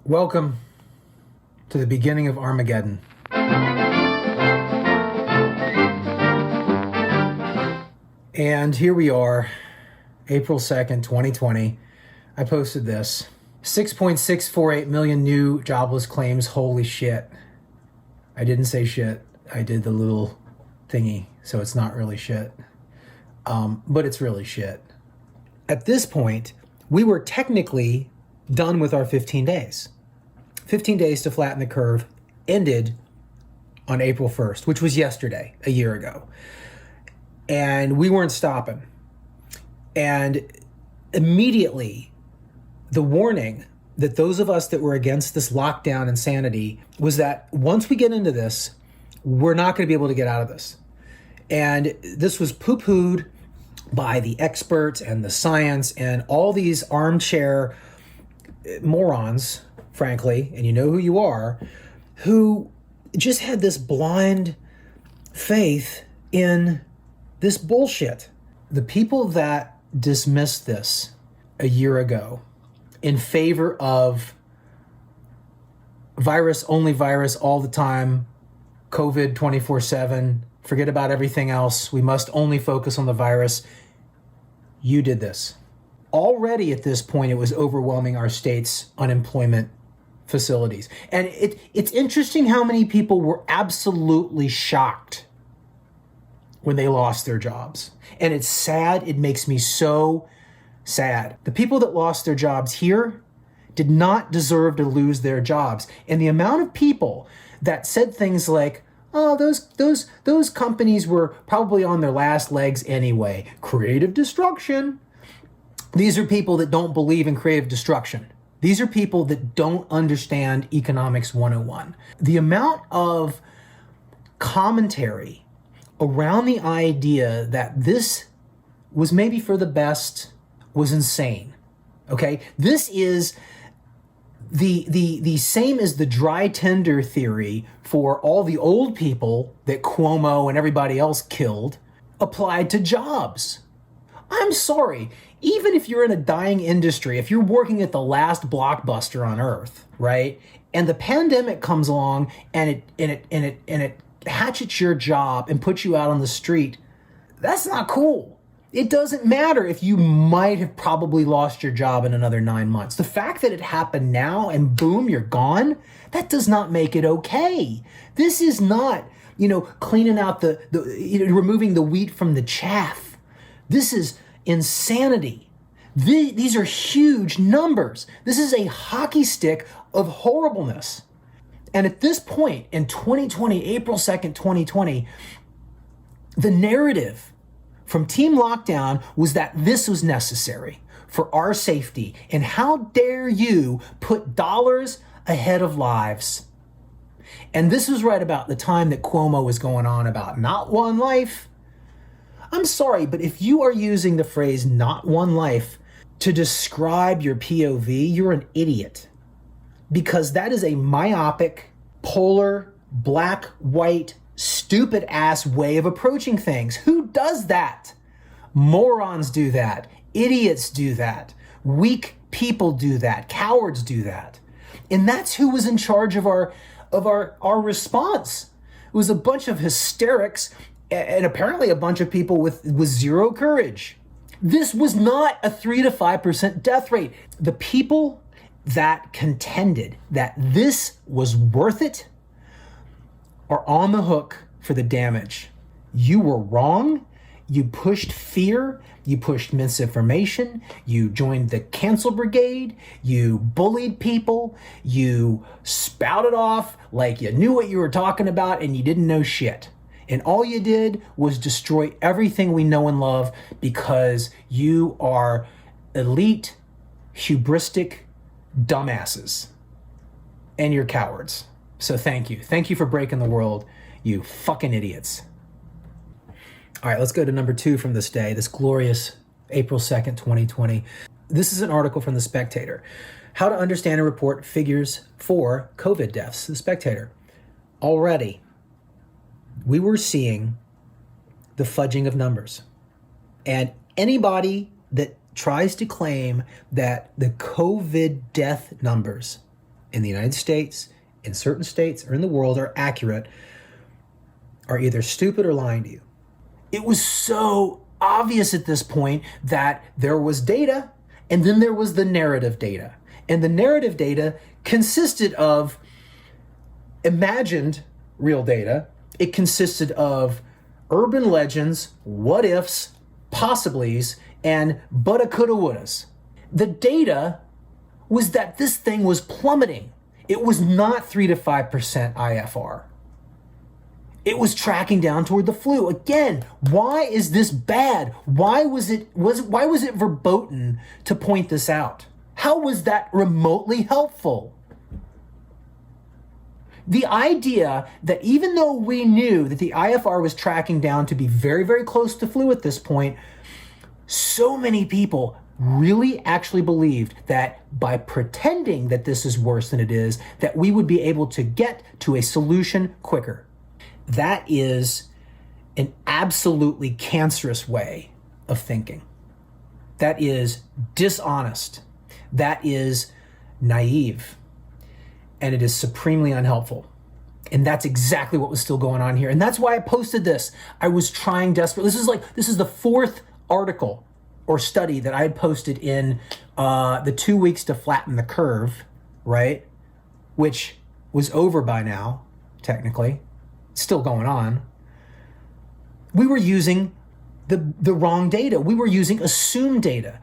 Welcome to the beginning of Armageddon. And here we are, April 2nd, 2020. I posted this. 6.648 million new jobless claims. Holy shit. I didn't say shit. I did the little thingy, so it's not really shit. But it's really shit. At this point, we were technically done with our 15 days. 15 days to flatten the curve ended on April 1st, which was yesterday, a year ago. And we weren't stopping. And immediately, the warning that those of us that were against this lockdown insanity was that once we get into this, we're not going to be able to get out of this. And this was poo-pooed by the experts and the science and all these armchair morons, frankly, and you know who you are, who just had this blind faith in this bullshit. The people that dismissed this a year ago in favor of virus, only virus all the time, COVID 24/7, forget about everything else, we must only focus on the virus. You did this. Already at this point, it was overwhelming our state's unemployment facilities. And it's interesting how many people were absolutely shocked when they lost their jobs. And it's sad. It makes me so sad. The people that lost their jobs here did not deserve to lose their jobs. And the amount of people that said things like, oh, those companies were probably on their last legs anyway. Creative destruction. These are people that don't believe in creative destruction. These are people that don't understand economics 101. The amount of commentary around the idea that this was maybe for the best was insane. Okay? This is the same as the dry tender theory for all the old people that Cuomo and everybody else killed applied to jobs. I'm sorry, even if you're in a dying industry, if you're working at the last blockbuster on earth, right? And the pandemic comes along and it hatchets your job and puts you out on the street, that's not cool. It doesn't matter if you might have probably lost your job in another 9 months. The fact that it happened now and boom, you're gone, that does not make it okay. This is not, cleaning out removing the wheat from the chaff. This is insanity. These are huge numbers. This is a hockey stick of horribleness. And at this point in 2020, April 2nd, 2020, the narrative from Team Lockdown was that this was necessary for our safety. And how dare you put dollars ahead of lives? And this was right about the time that Cuomo was going on about not one life. I'm sorry, but if you are using the phrase not one life to describe your POV, you're an idiot. Because that is a myopic, polar, black, white, stupid ass way of approaching things. Who does that? Morons do that. Idiots do that. Weak people do that. Cowards do that. And that's who was in charge of our response. It was a bunch of hysterics and apparently a bunch of people with zero courage. This was not a 3 to 5% death rate. The people that contended that this was worth it are on the hook for the damage. You were wrong. You pushed fear. You pushed misinformation. You joined the cancel brigade. You bullied people. You spouted off like you knew what you were talking about and you didn't know shit. And all you did was destroy everything we know and love because you are elite, hubristic dumbasses. And you're cowards. So thank you. Thank you for breaking the world, you fucking idiots. All right, let's go to number 2 from this day, this glorious April 2nd, 2020. This is an article from The Spectator. How to understand and report figures for COVID deaths. The Spectator. Already, we were seeing the fudging of numbers. And anybody that tries to claim that the COVID death numbers in the United States, in certain states, or in the world are accurate are either stupid or lying to you. It was so obvious at this point that there was data and then there was the narrative data. And the narrative data consisted of imagined real data. It consisted of urban legends, what ifs, possiblies, and butta coulda wouldas. The data was that this thing was plummeting. It was not 3 to 5% IFR. It was tracking down toward the flu. Again, why is this bad? Why was it verboten to point this out? How was that remotely helpful? The idea that even though we knew that the IFR was tracking down to be very, very close to flu at this point, so many people really actually believed that by pretending that this is worse than it is, that we would be able to get to a solution quicker. That is an absolutely cancerous way of thinking. That is dishonest. That is naive. And it is supremely unhelpful. And that's exactly what was still going on here. And that's why I posted this. I was trying desperately. This is the fourth article or study that I had posted in the 2 weeks to flatten the curve, right? Which was over by now, technically. Still going on. We were using the wrong data. We were using assumed data.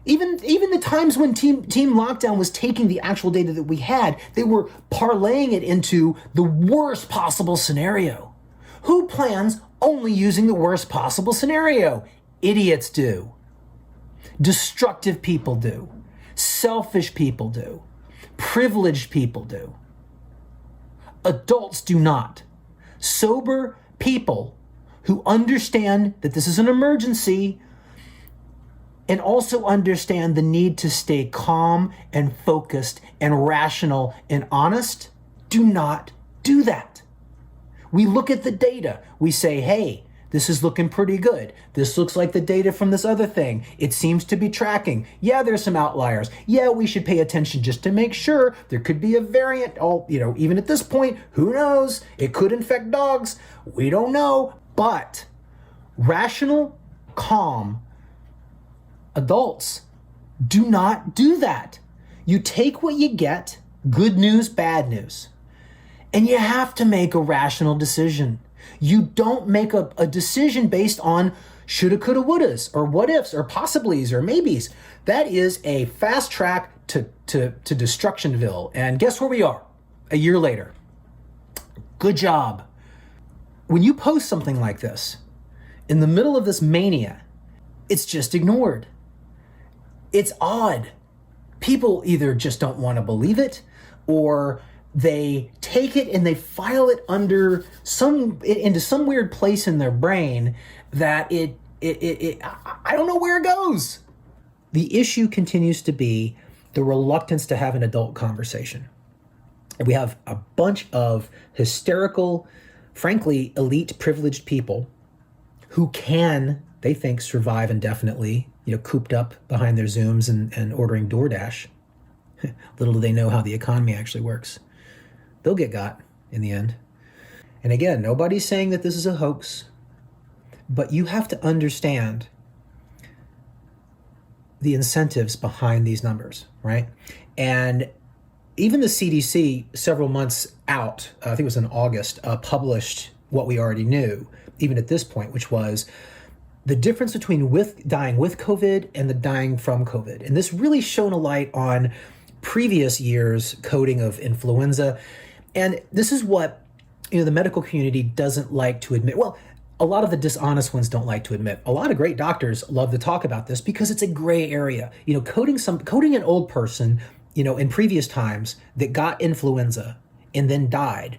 Even the times when Team Lockdown was taking the actual data that we had, they were parlaying it into the worst possible scenario. Who plans only using the worst possible scenario? Idiots do. Destructive people do. Selfish people do. Privileged people do. Adults do not. Sober people who understand that this is an emergency and also understand the need to stay calm and focused and rational and honest do not do that. We look at the data. We say, hey, this is looking pretty good. This looks like the data from this other thing. It seems to be tracking. Yeah, there's some outliers. Yeah, we should pay attention just to make sure. There could be a variant. Even at this point, who knows? It could infect dogs. We don't know. But rational, calm adults do not do that. You take what you get, good news, bad news, and you have to make a rational decision. You don't make a decision based on shoulda, coulda, wouldas, or what ifs, or possiblies, or maybes. That is a fast track to Destructionville. And guess where we are? A year later. Good job. When you post something like this, in the middle of this mania, it's just ignored. It's odd. People either just don't want to believe it, or they take it and they file it into some weird place in their brain that I don't know where it goes. The issue continues to be the reluctance to have an adult conversation. And we have a bunch of hysterical, frankly, elite privileged people who can, they think, survive indefinitely, cooped up behind their Zooms and ordering DoorDash. Little do they know how the economy actually works. They'll get got in the end. And again, nobody's saying that this is a hoax, but you have to understand the incentives behind these numbers, right? And even the CDC, several months out, I think it was in August, published what we already knew, even at this point, which was the difference between dying with COVID and the dying from COVID. And this really shone a light on previous years' coding of influenza. And this is what the medical community doesn't like to admit. Well, a lot of the dishonest ones don't like to admit. A lot of great doctors love to talk about this because it's a gray area. Coding an old person, in previous times that got influenza and then died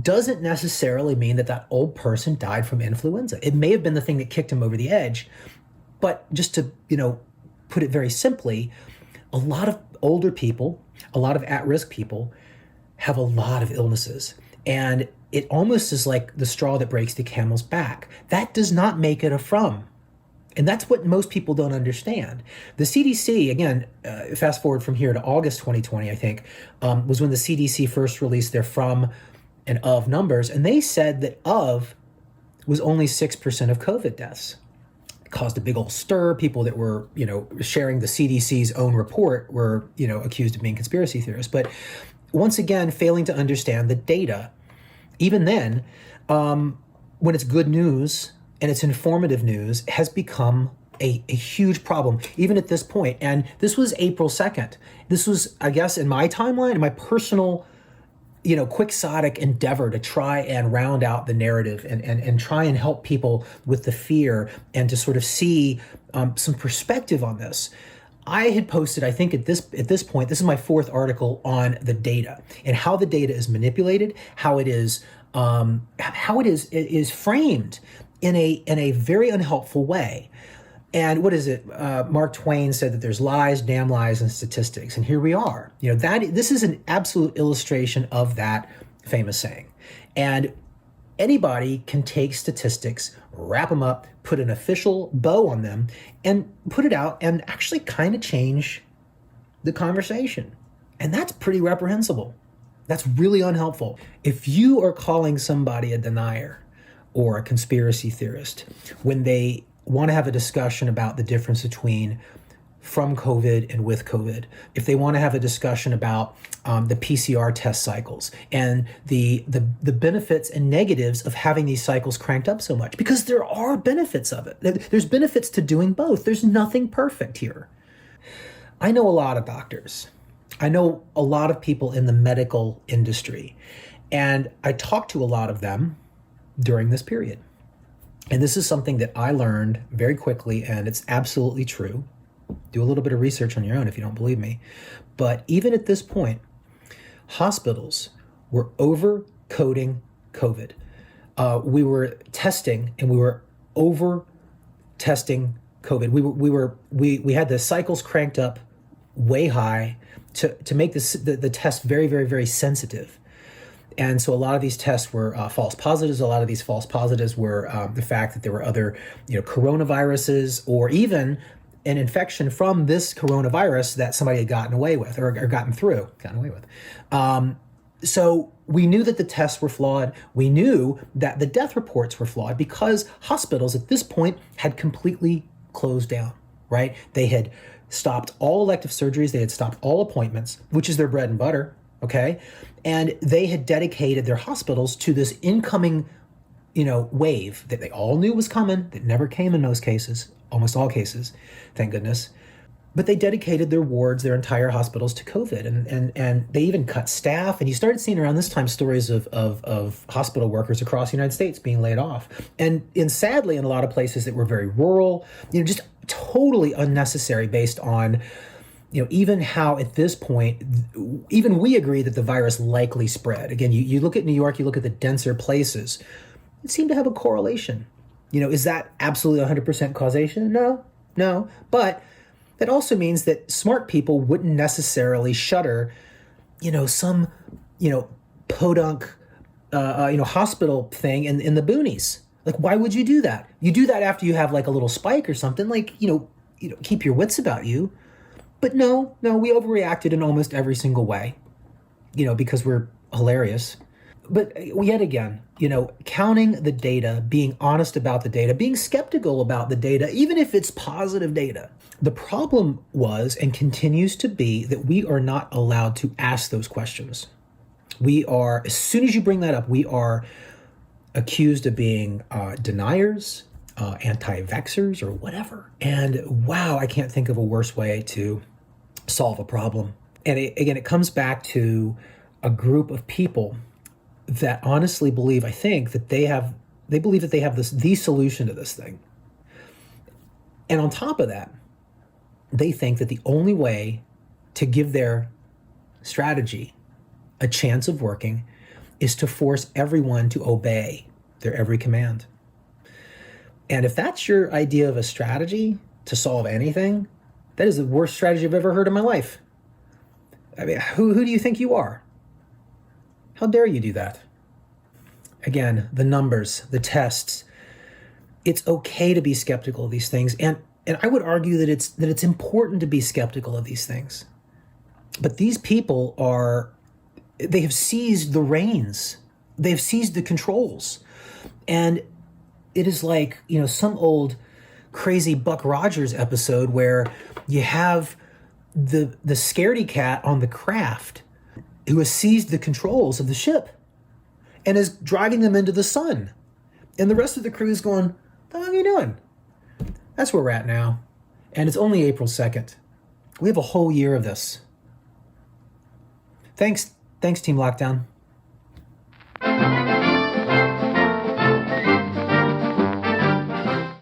doesn't necessarily mean that old person died from influenza. It may have been the thing that kicked him over the edge. But just to, put it very simply, a lot of older people, a lot of at-risk people have a lot of illnesses. And it almost is like the straw that breaks the camel's back. That does not make it a from. And that's what most people don't understand. The CDC, again, fast forward from here to August 2020, I think, was when the CDC first released their from and of numbers. And they said that of was only 6% of COVID deaths. It caused a big old stir. People that were, sharing the CDC's own report were, accused of being conspiracy theorists. But once again, failing to understand the data. Even then, when it's good news and it's informative news, has become a huge problem, even at this point. And this was April 2nd. This was, I guess, in my timeline, in my personal, quixotic endeavor to try and round out the narrative and try and help people with the fear and to sort of see some perspective on this. I had posted, I think at this point, this is my fourth article on the data and how the data is manipulated, how it is framed in a very unhelpful way. And what is it? Mark Twain said that there's lies, damn lies, and statistics. And here we are. This is an absolute illustration of that famous saying. And anybody can take statistics, wrap them up, put an official bow on them, and put it out and actually kind of change the conversation. And that's pretty reprehensible. That's really unhelpful. If you are calling somebody a denier or a conspiracy theorist when they want to have a discussion about the difference between from COVID and with COVID, if they want to have a discussion about the PCR test cycles and the benefits and negatives of having these cycles cranked up so much, because there are benefits of it. There's benefits to doing both. There's nothing perfect here. I know a lot of doctors. I know a lot of people in the medical industry, and I talked to a lot of them during this period. And this is something that I learned very quickly, and it's absolutely true. Do a little bit of research on your own if you don't believe me. But even at this point, hospitals were over-coding COVID. We were testing, and we were over-testing COVID. We had the cycles cranked up way high to make the test very, very, very sensitive. And so a lot of these tests were false positives. A lot of these false positives were the fact that there were other, coronaviruses or even an infection from this coronavirus that somebody had gotten away with or gotten away with. So we knew that the tests were flawed. We knew that the death reports were flawed because hospitals at this point had completely closed down, right? They had stopped all elective surgeries. They had stopped all appointments, which is their bread and butter. Okay. And they had dedicated their hospitals to this incoming, wave that they all knew was coming, that never came in most cases, almost all cases, thank goodness. But they dedicated their wards, their entire hospitals to COVID. And they even cut staff. And you started seeing around this time stories of hospital workers across the United States being laid off. And sadly, in a lot of places that were very rural, just totally unnecessary based on even how at this point, even we agree that the virus likely spread. Again, you look at New York, you look at the denser places, it seemed to have a correlation. Is that absolutely 100% causation? No. But that also means that smart people wouldn't necessarily shutter, some, podunk, hospital thing in the boonies. Like, why would you do that? You do that after you have like a little spike or something, like, keep your wits about you. But no, we overreacted in almost every single way, because we're hilarious. But yet again, counting the data, being honest about the data, being skeptical about the data, even if it's positive data. The problem was and continues to be that we are not allowed to ask those questions. We are, as soon as you bring that up, we are accused of being deniers, anti-vaxxers, or whatever. And wow, I can't think of a worse way to solve a problem. And it comes back to a group of people that honestly believe, I think, that they believe that they have the solution to this thing. And on top of that, they think that the only way to give their strategy a chance of working is to force everyone to obey their every command. And if that's your idea of a strategy to solve anything, that is the worst strategy I've ever heard in my life. I mean, who do you think you are? How dare you do that? Again, the numbers, the tests, it's okay to be skeptical of these things. And I would argue that it's important to be skeptical of these things. But these people they have seized the reins. They've seized the controls. And it is like, some old crazy Buck Rogers episode where you have the scaredy cat on the craft who has seized the controls of the ship and is driving them into the sun. And the rest of the crew is going, "What the hell are you doing?" That's where we're at now. And it's only April 2nd. We have a whole year of this. Thanks, Team Lockdown.